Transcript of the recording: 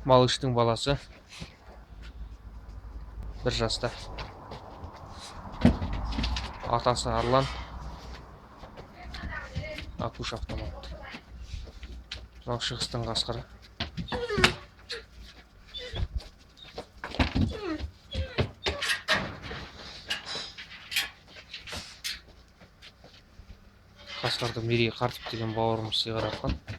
Малыштың баласы 1 жаста. Атасы Арлан. Акуш автомат. Мынау шығыстың қасқыры. Қасқырды Мерей Қартып деген бауырымыз сыйға тартқан.